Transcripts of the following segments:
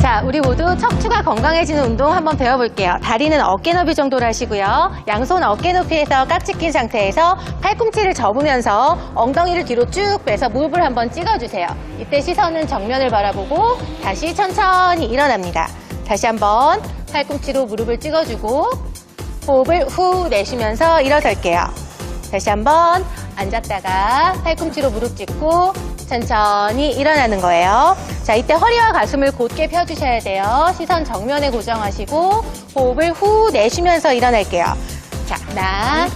자, 우리 모두 척추가 건강해지는 운동 한번 배워볼게요. 다리는 어깨 너비 정도로 하시고요. 양손 어깨 높이에서 깍지 낀 상태에서 팔꿈치를 접으면서 엉덩이를 뒤로 쭉 빼서 무릎을 한번 찍어주세요. 이때 시선은 정면을 바라보고 다시 천천히 일어납니다. 다시 한번 팔꿈치로 무릎을 찍어주고 호흡을 후 내쉬면서 일어설게요. 다시 한번 앉았다가 팔꿈치로 무릎 짚고 천천히 일어나는 거예요. 자, 이때 허리와 가슴을 곧게 펴주셔야 돼요. 시선 정면에 고정하시고 호흡을 후 내쉬면서 일어날게요. 자, 하나,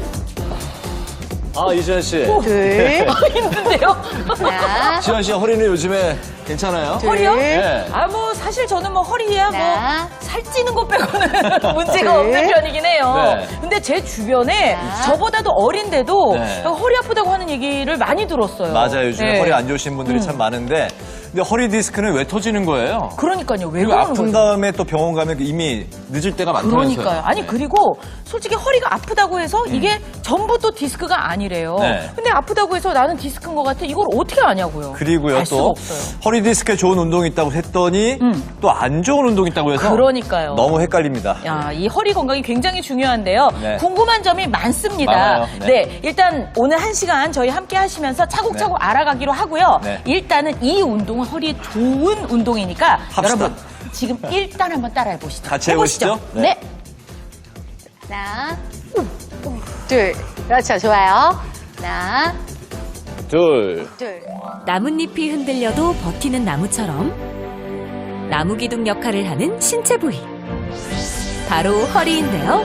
이지현 씨. 둘, 힘든데요? 하나, 지현 씨 허리는 요즘에 괜찮아요? 허리요? 네. 뭐 사실 저는 뭐 허리야 하나, 살찌는 것 빼고는 문제가 둘. 없는 편이긴 해요. 네. 근데 제 주변에 하나. 저보다도 어린데도 네. 허리 아프다고 하는 얘기를 많이 들었어요. 맞아요. 요즘에 네. 허리 안 좋으신 분들이 참 많은데 근데 허리 디스크는 왜 터지는 거예요? 그러니까요. 왜 그리고 그러는 아픈 거죠? 다음에 또 병원 가면 이미 늦을 때가 많다면서요. 그러니까요. 아니 그리고 솔직히 허리가 아프다고 해서 이게 전부 또 디스크가 아니래요. 네. 근데 아프다고 해서 나는 디스크인 것 같아. 이걸 어떻게 아냐고요. 그리고요 알 수가 또 없어요. 허리 디스크에 좋은 운동이 있다고 했더니 또 안 좋은 운동이 있다고 해서 그러니까요. 너무 헷갈립니다. 야, 이 허리 건강이 굉장히 중요한데요. 네. 궁금한 점이 많습니다. 많아요. 네. 일단 오늘 1시간 저희 함께 하시면서 차곡차곡 알아가기로 하고요. 네. 일단은 이 운동은 허리에 좋은 운동이니까 합시다. 여러분 지금 일단 한번 따라해 보시죠. 같이 해보시죠. 네. 네. 하나, 둘. 그렇죠. 좋아요. 하나, 둘. 둘. 나뭇잎이 흔들려도 버티는 나무처럼 나무 기둥 역할을 하는 신체 부위. 바로 허리인데요.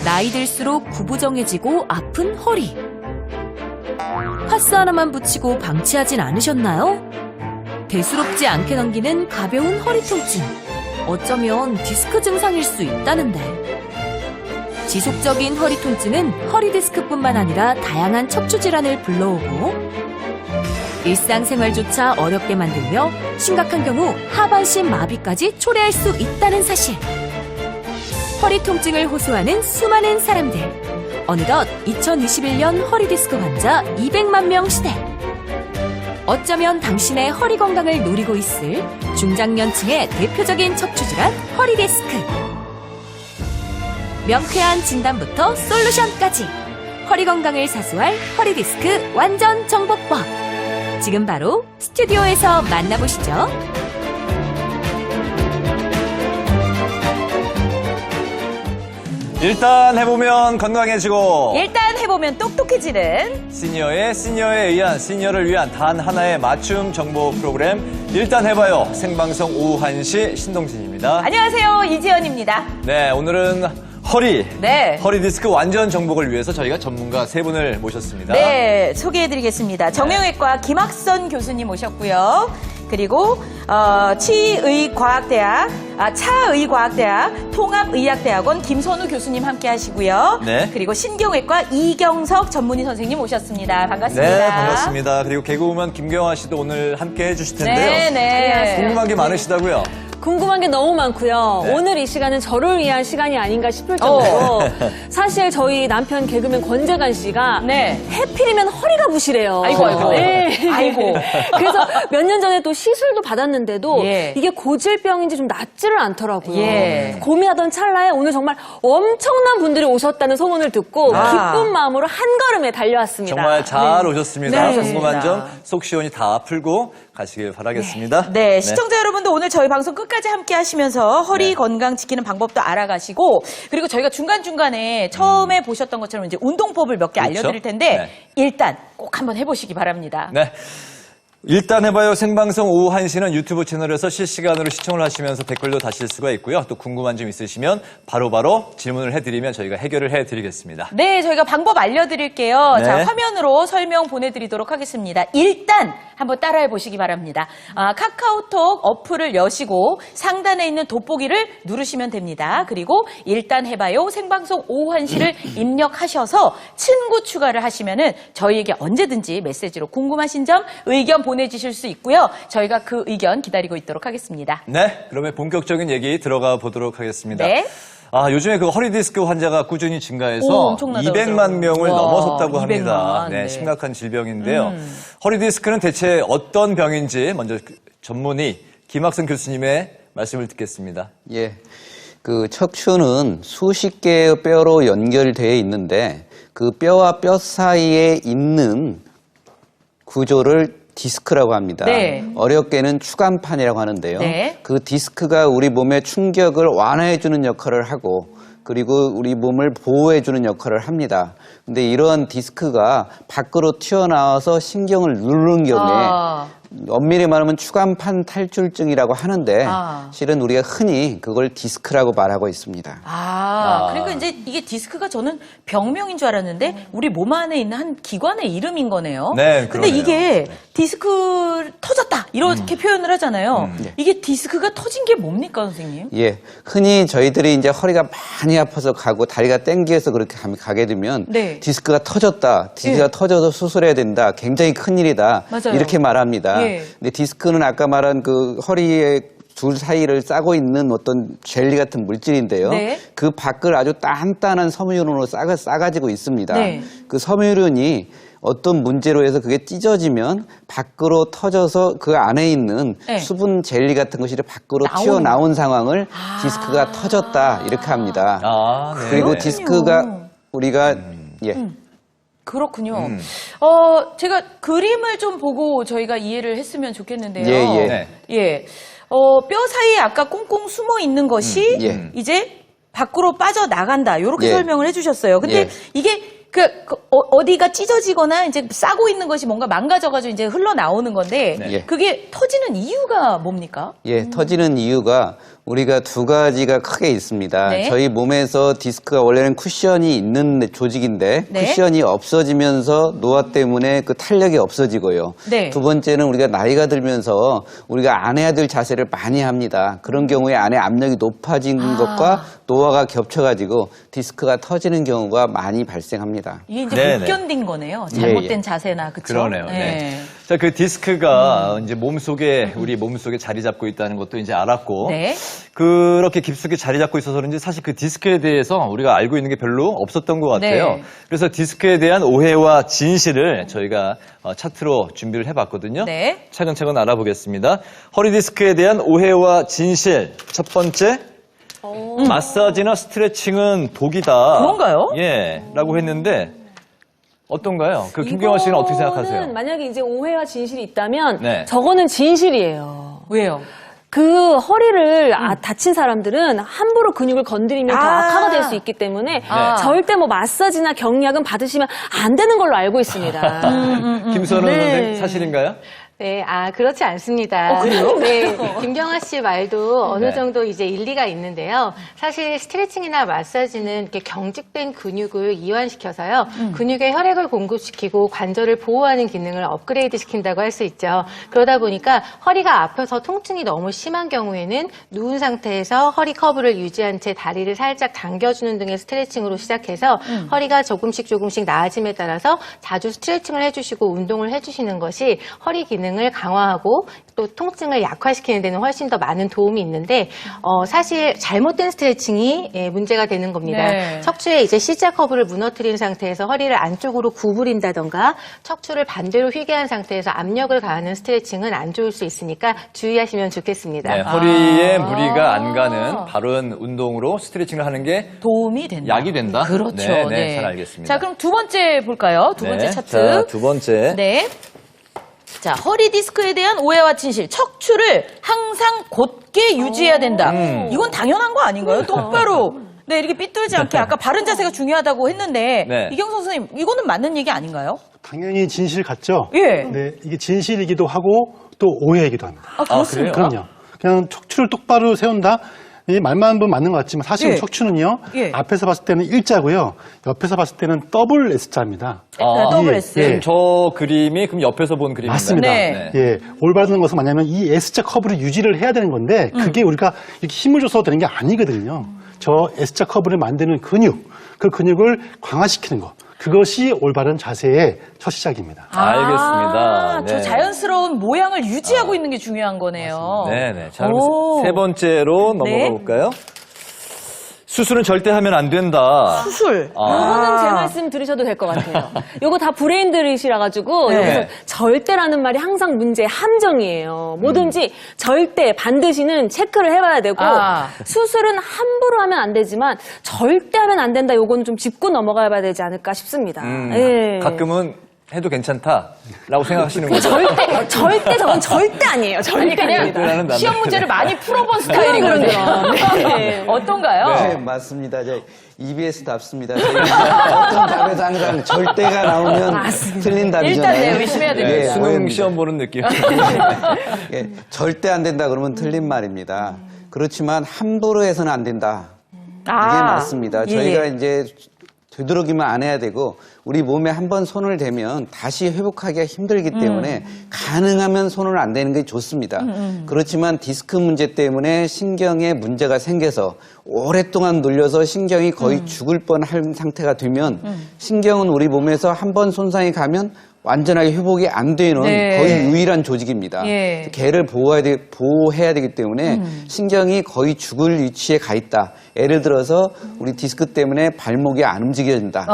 나이 들수록 구부정해지고 아픈 허리. 파스 하나만 붙이고 방치하진 않으셨나요? 대수롭지 않게 넘기는 가벼운 허리 통증. 어쩌면 디스크 증상일 수 있다는데. 지속적인 허리 통증은 허리 디스크뿐만 아니라 다양한 척추 질환을 불러오고 일상생활조차 어렵게 만들며 심각한 경우 하반신 마비까지 초래할 수 있다는 사실. 허리 통증을 호소하는 수많은 사람들. 어느덧 2021년 허리 디스크 환자 200만 명 시대. 어쩌면 당신의 허리 건강을 노리고 있을 중장년층의 대표적인 척추 질환 허리 디스크. 명쾌한 진단부터 솔루션까지 허리 건강을 사수할 허리 디스크 완전 정복법. 지금 바로 스튜디오에서 만나보시죠. 일단 해보면 건강해지고 일단 해보면 똑똑해지는 시니어를 위한 단 하나의 맞춤 정보 프로그램 일단 해봐요. 생방송 오후 1시 신동진입니다. 안녕하세요. 이지연입니다. 네, 오늘은 허리 네. 디스크 완전 정복을 위해서 저희가 전문가 세 분을 모셨습니다. 네, 소개해드리겠습니다. 정형외과 김학선 교수님 모셨고요. 그리고 차의과학대학 통합의학대학원 김선우 교수님 함께 하시고요. 네. 그리고 신경외과 이경석 전문의 선생님 모셨습니다. 반갑습니다. 네, 반갑습니다. 그리고 개그우먼 김경화 씨도 오늘 함께 해주실 텐데요. 네, 네. 궁금한 게 많으시다고요? 궁금한 게 너무 많고요. 네. 오늘 이 시간은 저를 위한 시간이 아닌가 싶을 정도로 사실 저희 남편 개그맨 권재관 씨가 네. 해필이면 허리가 부시래요. 아이고, 아이고. 네. 아이고. 그래서 몇 년 전에 또 시술도 받았는데도 예. 이게 고질병인지 좀 낫지를 않더라고요. 예. 고민하던 찰나에 오늘 정말 엄청난 분들이 오셨다는 소문을 듣고 기쁜 마음으로 한 걸음에 달려왔습니다. 정말 잘 네. 오셨습니다. 네. 궁금한 점 좋습니다. 속 시원히 다 풀고 가시길 바라겠습니다. 네, 시청자 여러분도 오늘 저희 방송 끝까지 함께 하시면서 허리 네. 건강 지키는 방법도 알아가시고 그리고 저희가 중간중간에 처음에 보셨던 것처럼 이제 운동법을 몇 개 그렇죠. 알려드릴 텐데 네. 일단 꼭 한번 해보시기 바랍니다. 네. 일단 해봐요. 생방송 오후 1시는 유튜브 채널에서 실시간으로 시청을 하시면서 댓글도 다실 수가 있고요. 또 궁금한 점 있으시면 바로바로 질문을 해드리면 저희가 해결을 해드리겠습니다. 네, 저희가 방법 알려드릴게요. 네. 자, 화면으로 설명 보내드리도록 하겠습니다. 일단 한번 따라해 보시기 바랍니다. 카카오톡 어플을 여시고 상단에 있는 돋보기를 누르시면 됩니다. 그리고 일단 해봐요. 생방송 오후 1시를 입력하셔서 친구 추가를 하시면은 저희에게 언제든지 메시지로 궁금하신 점, 의견 보내주실 수 있고요. 저희가 그 의견 기다리고 있도록 하겠습니다. 네. 그러면 본격적인 얘기 들어가 보도록 하겠습니다. 네. 요즘에 그 허리 디스크 환자가 꾸준히 증가해서 오, 엄청나다고 200만 명을 와, 넘어섰다고 합니다. 200만, 네, 네. 심각한 질병인데요. 허리 디스크는 대체 어떤 병인지 먼저 전문의 김학선 교수님의 말씀을 듣겠습니다. 예. 그 척추는 수십 개의 뼈로 연결되어 있는데 그 뼈와 뼈 사이에 있는 구조를 디스크라고 합니다. 네. 어렵게는 추간판이라고 하는데요. 네. 그 디스크가 우리 몸의 충격을 완화해주는 역할을 하고 그리고 우리 몸을 보호해주는 역할을 합니다. 근데 이러한 디스크가 밖으로 튀어나와서 신경을 누르는 경우에 엄밀히 말하면 추간판 탈출증이라고 하는데 실은 우리가 흔히 그걸 디스크라고 말하고 있습니다. 그러니까 이제 이게 디스크가 저는 병명인 줄 알았는데 우리 몸 안에 있는 한 기관의 이름인 거네요. 네, 근데 그러네요. 이게 디스크 터졌다 이렇게 표현을 하잖아요. 이게 디스크가 터진 게 뭡니까, 선생님? 예, 흔히 저희들이 이제 허리가 많이 아파서 가고 다리가 땡겨서 그렇게 가게 되면 네. 디스크가 터졌다, 디스크가 터져서 수술해야 된다, 굉장히 큰 일이다 맞아요. 이렇게 말합니다. 예. 근데 디스크는 아까 말한 그 허리의 둘 사이를 싸고 있는 어떤 젤리 같은 물질인데요. 네. 그 밖을 아주 단단한 섬유륜으로 싸가지고 있습니다. 네. 그 섬유륜이 어떤 문제로 해서 그게 찢어지면 밖으로 터져서 그 안에 있는 네. 수분 젤리 같은 것이 밖으로 나오는 튀어나온 상황을 디스크가 터졌다 이렇게 합니다. 네. 그리고 그렇군요. 디스크가 우리가 그렇군요. 제가 그림을 좀 보고 저희가 이해를 했으면 좋겠는데요. 예. 네. 예. 뼈 사이에 아까 꽁꽁 숨어 있는 것이 예. 이제 밖으로 빠져 나간다. 이렇게 예. 설명을 해주셨어요. 근데 예. 이게 어디가 찢어지거나 이제 싸고 있는 것이 뭔가 망가져가지고 이제 흘러나오는 건데 예. 그게 터지는 이유가 뭡니까? 예, 터지는 이유가 우리가 두 가지가 크게 있습니다. 네. 저희 몸에서 디스크가 원래는 쿠션이 있는 조직인데 네. 쿠션이 없어지면서 노화 때문에 그 탄력이 없어지고요. 네. 두 번째는 우리가 나이가 들면서 우리가 안 해야 될 자세를 많이 합니다. 그런 경우에 안에 압력이 높아진 것과 노화가 겹쳐가지고 디스크가 터지는 경우가 많이 발생합니다. 이게 이제 네네. 못 견딘 거네요. 잘못된 예. 자세나 그쵸? 그러네요. 예. 네. 자, 그 디스크가 이제 우리 몸속에 자리 잡고 있다는 것도 이제 알았고. 네. 그렇게 깊숙이 자리 잡고 있어서 그런지 사실 그 디스크에 대해서 우리가 알고 있는 게 별로 없었던 것 같아요. 네. 그래서 디스크에 대한 오해와 진실을 저희가 차트로 준비를 해봤거든요. 네. 차근차근 알아보겠습니다. 허리 디스크에 대한 오해와 진실. 첫 번째. 마사지나 스트레칭은 독이다. 그런가요? 예. 라고 했는데 어떤가요? 그 김경화 씨는 어떻게 생각하세요? 이거는 만약에 이제 오해와 진실이 있다면 네. 저거는 진실이에요. 왜요? 그 허리를 다친 사람들은 함부로 근육을 건드리면 더 악화가 될 수 있기 때문에 절대 뭐 마사지나 경약은 받으시면 안 되는 걸로 알고 있습니다. 김선호 네. 선생님 사실인가요? 네, 그렇지 않습니다. 그래요? 네, 김경아 씨 말도 어느 네. 정도 이제 일리가 있는데요. 사실 스트레칭이나 마사지는 이렇게 경직된 근육을 이완시켜서요. 근육에 혈액을 공급시키고 관절을 보호하는 기능을 업그레이드 시킨다고 할 수 있죠. 그러다 보니까 허리가 아파서 통증이 너무 심한 경우에는 누운 상태에서 허리 커브를 유지한 채 다리를 살짝 당겨주는 등의 스트레칭으로 시작해서 허리가 조금씩 나아짐에 따라서 자주 스트레칭을 해주시고 운동을 해주시는 것이 허리 기능을 강화하고 또 통증을 약화시키는 데는 훨씬 더 많은 도움이 있는데 사실 잘못된 스트레칭이 문제가 되는 겁니다. 네. 척추에 이제 C자 커브를 무너뜨린 상태에서 허리를 안쪽으로 구부린다던가 척추를 반대로 휘게 한 상태에서 압력을 가하는 스트레칭은 안 좋을 수 있으니까 주의하시면 좋겠습니다. 네, 허리에 무리가 안 가는 바른 운동으로 스트레칭을 하는 게 도움이 된다. 약이 된다? 그렇죠. 네, 잘 알겠습니다. 자, 그럼 두 번째 볼까요? 두 번째 네, 차트. 자, 두 번째. 네. 자, 허리 디스크에 대한 오해와 진실. 척추를 항상 곧게 유지해야 된다. 이건 당연한 거 아닌가요? 똑바로. 네, 이렇게 삐뚤지 않게 아까 바른 자세가 중요하다고 했는데 네. 이경선 선생님, 이거는 맞는 얘기 아닌가요? 당연히 진실 같죠? 예. 네, 이게 진실이기도 하고 또 오해이기도 합니다. 그렇습니까? 그럼요. 그냥 척추를 똑바로 세운다? 이 말만 한번 맞는 것 같지만 사실 예. 척추는요. 예. 앞에서 봤을 때는 일자고요. 옆에서 봤을 때는 더블 S자입니다. 더블 예, S. 예. 저 그림이 그럼 옆에서 본 그림인가요? 맞습니다. 네. 예, 올바른 것은 뭐냐면 이 S자 커브를 유지를 해야 되는 건데 그게 우리가 이렇게 힘을 줘서 되는 게 아니거든요. 저 S자 커브를 만드는 근육, 그 근육을 강화시키는 것. 그것이 올바른 자세의 첫 시작입니다. 알겠습니다. 저 네. 자연스러운 모양을 유지하고 있는 게 중요한 거네요. 네네. 자, 그럼 오. 세 번째로 넘어가 네. 볼까요? 수술은 절대 하면 안 된다. 수술. 요거는 제 말씀 들으셔도 될 것 같아요. 요거 다 브레인드릿이라 가지고 네. 여기서 절대라는 말이 항상 문제의 함정이에요. 뭐든지 절대 반드시는 체크를 해봐야 되고 아. 수술은 함부로 하면 안 되지만 절대 하면 안 된다. 요거는 좀 짚고 넘어가야 되지 않을까 싶습니다. 예. 가끔은 해도 괜찮다라고 생각하시는 거죠? 절대 저건 절대 아니에요. 절대 그냥 아닙니다. 시험 문제를 많이 풀어본 스타일이거든요. 네. 어떤가요? 네, 맞습니다. EBS답습니다. 어떤 답에도 항상 절대가 나오면 틀린 답이잖아요. 일단 네, 의심해야 됩니다. 예, 수능 오해입니다. 시험 보는 느낌. 예, 절대 안 된다 그러면 틀린 말입니다. 그렇지만 함부로 해서는 안 된다. 이게 맞습니다. 저희가 이제 되도록이면 안 해야 되고 우리 몸에 한번 손을 대면 다시 회복하기가 힘들기 때문에 가능하면 손을 안 대는 게 좋습니다. 그렇지만 디스크 문제 때문에 신경에 문제가 생겨서 오랫동안 눌려서 신경이 거의 죽을 뻔한 상태가 되면 신경은 우리 몸에서 한번 손상이 가면 완전하게 회복이 안 되는 네. 거의 유일한 조직입니다. 예. 걔를 보호해야 되기 때문에 신경이 거의 죽을 위치에 가 있다. 예를 들어서 우리 디스크 때문에 발목이 안 움직여진다.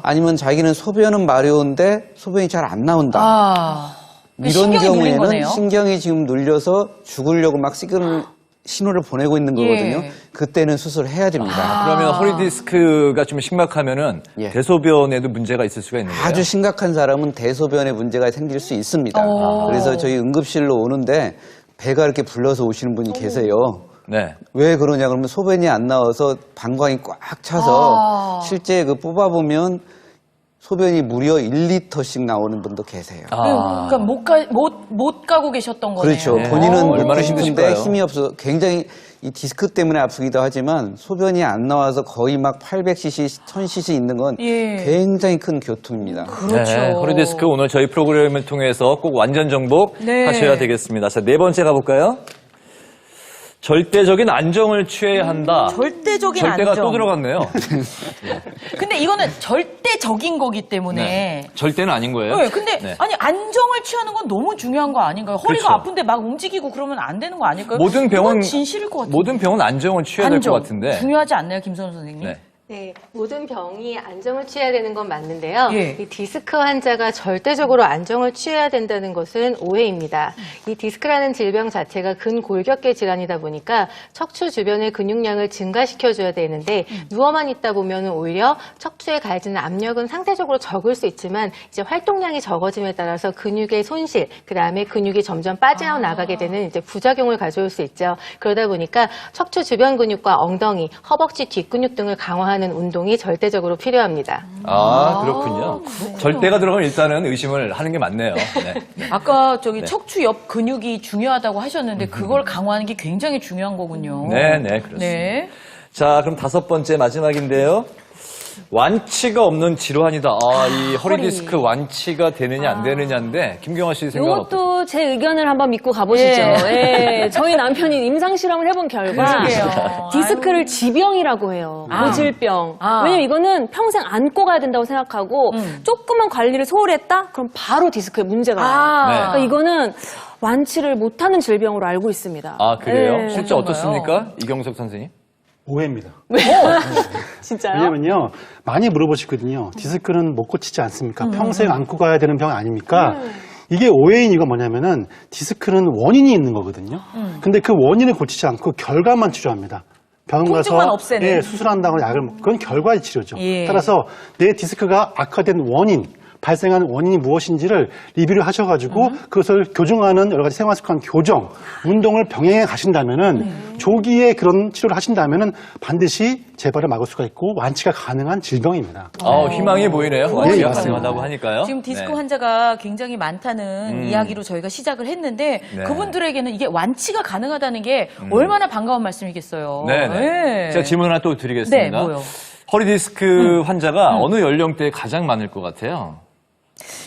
아니면 자기는 소변은 마려운데 소변이 잘 안 나온다. 이런 신경이 눌린 경우에는 거네요. 신경이 지금 눌려서 죽으려고 막 신호를 보내고 있는 거거든요. 예. 그때는 수술을 해야 됩니다. 그러면 허리 디스크가 좀 심각하면은 예. 대소변에도 문제가 있을 수가 있는 거예요? 아주 심각한 사람은 대소변에 문제가 생길 수 있습니다. 그래서 저희 응급실로 오는데 배가 이렇게 불러서 오시는 분이 계세요. 네. 왜 그러냐 그러면 소변이 안 나와서 방광이 꽉 차서 실제 그 뽑아보면 소변이 무려 1리터씩 나오는 분도 계세요. 아. 그러니까 못 가고 계셨던 거네요. 그렇죠. 네. 본인은 얼마나 먹고 힘드실까요? 싶은데 힘이 없어 굉장히 이 디스크 때문에 아프기도 하지만 소변이 안 나와서 거의 막 800cc, 1000cc 있는 건 예. 굉장히 큰 고통입니다. 그렇죠. 네, 허리 디스크 오늘 저희 프로그램을 통해서 꼭 완전 정복 네. 하셔야 되겠습니다. 자, 네 번째 가볼까요? 절대적인 안정을 취해야 한다. 절대적인 절대가 안정. 또 들어갔네요. 근데 이거는 절대적인 거기 때문에. 네. 절대는 아닌 거예요. 네, 근데 네. 아니 안정을 취하는 건 너무 중요한 거 아닌가요? 허리가 그렇죠. 아픈데 막 움직이고 그러면 안 되는 거 아닐까요? 모든 병은 이건 진실일 것 같아요. 모든 병은 안정을 취해야 될 것 같은데. 중요하지 않나요, 김선우 선생님? 네. 네, 모든 병이 안정을 취해야 되는 건 맞는데요. 예. 이 디스크 환자가 절대적으로 안정을 취해야 된다는 것은 오해입니다. 이 디스크라는 질병 자체가 근골격계 질환이다 보니까 척추 주변의 근육량을 증가시켜줘야 되는데 누워만 있다 보면 오히려 척추에 가해지는 압력은 상대적으로 적을 수 있지만 이제 활동량이 적어짐에 따라서 근육의 손실, 그 다음에 근육이 점점 빠져나가게 되는 이제 부작용을 가져올 수 있죠. 그러다 보니까 척추 주변 근육과 엉덩이, 허벅지 뒷근육 등을 강화하는 운동이 절대적으로 필요합니다. 아, 그렇군요. 절대가 들어가면 일단은 의심을 하는 게 맞네요. 네. 아까 저기 척추 옆 근육이 중요하다고 하셨는데 그걸 강화하는 게 굉장히 중요한 거군요. 네, 네, 그렇습니다. 네. 자, 그럼 다섯 번째 마지막인데요. 완치가 없는 질환이다. 이 허리 디스크 완치가 되느냐 안 되느냐인데 김경화 씨 생각은 어떠세요? 이것도 제 의견을 한번 믿고 가보시죠. 예. 저희 남편이 임상 실험을 해본 결과 그러게요. 디스크를 지병이라고 해요. 고질병. 왜냐면 이거는 평생 안고 가야 된다고 생각하고 조금만 관리를 소홀히 했다? 그럼 바로 디스크에 문제가 와요. 네. 그러니까 이거는 완치를 못하는 질병으로 알고 있습니다. 아, 그래요? 예. 실제 어떻습니까? 이경석 선생님? 오해입니다. 진짜요? 왜냐면요, 많이 물어보시거든요. 디스크는 못 고치지 않습니까? 평생 안고 가야 되는 병 아닙니까? 이게 오해인 이유가 뭐냐면은 디스크는 원인이 있는 거거든요. 근데 그 원인을 고치지 않고 결과만 치료합니다. 병원 통증만 가서 없애는. 예, 수술한다고 약을 그건 결과의 치료죠. 예. 따라서 내 디스크가 악화된 원인, 발생한 원인이 무엇인지를 리뷰를 하셔가지고 그것을 교정하는 여러 가지 생활습관 교정, 운동을 병행해 가신다면은 조기에 그런 치료를 하신다면은 반드시 재발을 막을 수가 있고 완치가 가능한 질병입니다. 희망이 보이네요. 완치가 맞습니다. 가능하다고 하니까요. 지금 디스크 네. 환자가 굉장히 많다는 이야기로 저희가 시작을 했는데 네. 그분들에게는 이게 완치가 가능하다는 게 얼마나 반가운 말씀이겠어요. 네. 제가 질문 하나 또 드리겠습니다. 네, 뭐요? 허리 디스크 환자가 어느 연령대에 가장 많을 것 같아요?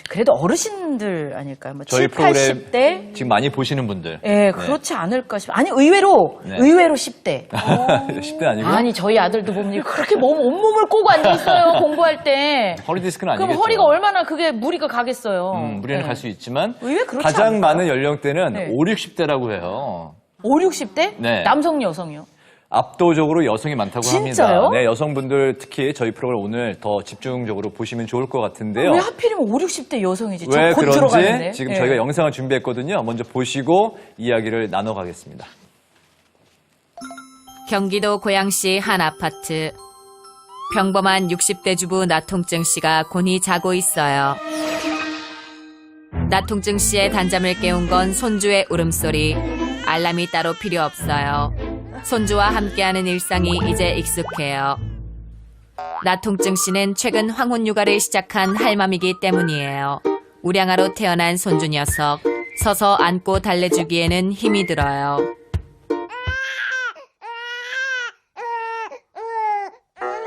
그래도 어르신들 아닐까요? 뭐 저희 7, 프로그램 80대? 지금 많이 보시는 분들. 예, 그렇지 않을까 싶어요. 아니, 의외로 네. 10대. 10대 아니고? 아니, 저희 아들도 보면 그렇게 온몸을 꼬고 앉아있어요, 공부할 때. 허리 디스크는 그럼 아니겠죠. 허리가 얼마나 그게 무리가 가겠어요. 무리는 네. 갈 수 있지만 의외 그렇지 가장 않을까요? 많은 연령대는 네. 5, 60대라고 해요. 5, 60대? 네. 남성, 여성이요? 압도적으로 여성이 많다고 진짜요? 합니다. 네, 여성분들 특히 저희 프로그램 오늘 더 집중적으로 보시면 좋을 것 같은데요. 왜 하필이면 5, 60대 여성이지? 왜 저 곧 그런지 들어가는데. 지금 예. 저희가 영상을 준비했거든요. 먼저 보시고 이야기를 나눠가겠습니다. 경기도 고양시 한 아파트. 평범한 60대 주부 나통증 씨가 곤히 자고 있어요. 나통증 씨의 단잠을 깨운 건 손주의 울음소리. 알람이 따로 필요 없어요. 손주와 함께하는 일상이 이제 익숙해요. 나통증 씨는 최근 황혼 육아를 시작한 할맘이기 때문이에요. 우량아로 태어난 손주 녀석. 서서 안고 달래주기에는 힘이 들어요.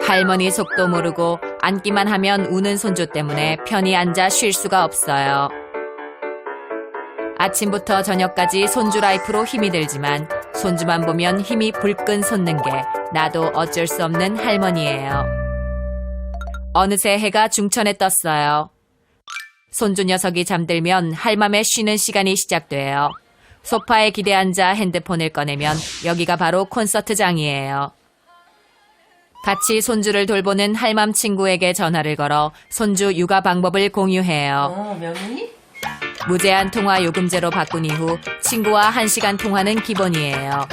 할머니 속도 모르고 앉기만 하면 우는 손주 때문에 편히 앉아 쉴 수가 없어요. 아침부터 저녁까지 손주 라이프로 힘이 들지만 손주만 보면 힘이 불끈 솟는 게 나도 어쩔 수 없는 할머니예요. 어느새 해가 중천에 떴어요. 손주 녀석이 잠들면 할맘의 쉬는 시간이 시작돼요. 소파에 기대 앉아 핸드폰을 꺼내면 여기가 바로 콘서트장이에요. 같이 손주를 돌보는 할맘 친구에게 전화를 걸어 손주 육아 방법을 공유해요. 명희? 무제한 통화 요금제로 바꾼 이후 친구와 1시간 통화는 기본이에요.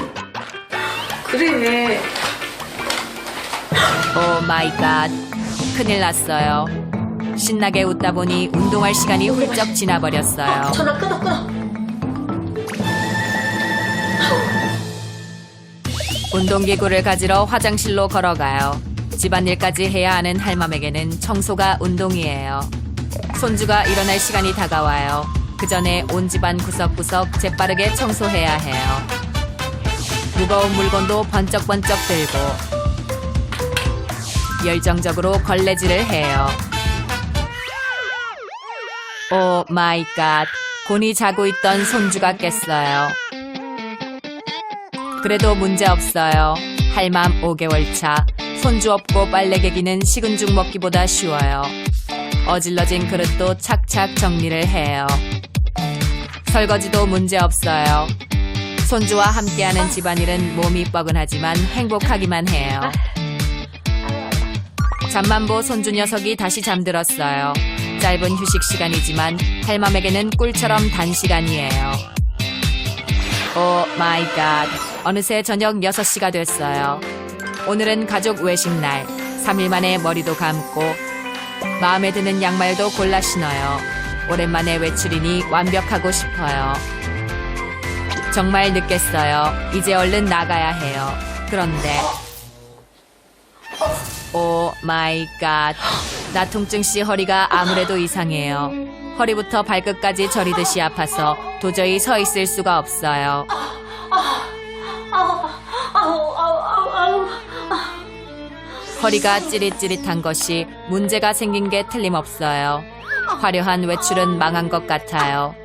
그래. 오 마이 갓. 큰일 났어요. 신나게 웃다 보니 운동할 시간이 훌쩍 지나버렸어요. 전화 끊어. 운동기구를 가지러 화장실로 걸어가요. 집안일까지 해야 하는 할맘에게는 청소가 운동이에요. 손주가 일어날 시간이 다가와요. 그 전에 온 집안 구석구석 재빠르게 청소해야 해요. 무거운 물건도 번쩍번쩍 들고 열정적으로 걸레질을 해요. 오 마이 갓. 곤히 자고 있던 손주가 깼어요. 그래도 문제 없어요. 할맘 5개월 차. 손주 없고 빨래 개기는 식은 죽 먹기보다 쉬워요. 어질러진 그릇도 착착 정리를 해요. 설거지도 문제 없어요. 손주와 함께하는 집안일은 몸이 뻐근하지만 행복하기만 해요. 잠만보 손주 녀석이 다시 잠들었어요. 짧은 휴식 시간이지만 할맘에게는 꿀처럼 단시간이에요. 오 마이 갓. 어느새 저녁 6시가 됐어요. 오늘은 가족 외식날. 3일 만에 머리도 감고 마음에 드는 양말도 골라 신어요. 오랜만에 외출이니 완벽하고 싶어요. 정말 늦겠어요. 이제 얼른 나가야 해요. 그런데 오 마이 갓. 나통증 씨 허리가 아무래도 이상해요. 허리부터 발끝까지 저리듯이 아파서 도저히 서 있을 수가 없어요. 허리가 찌릿찌릿한 것이 문제가 생긴 게 틀림없어요. 화려한 외출은 망한 것 같아요.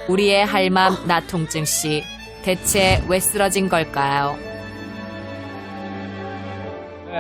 우리의 할맘 나통증 씨, 대체 왜 쓰러진 걸까요? 네,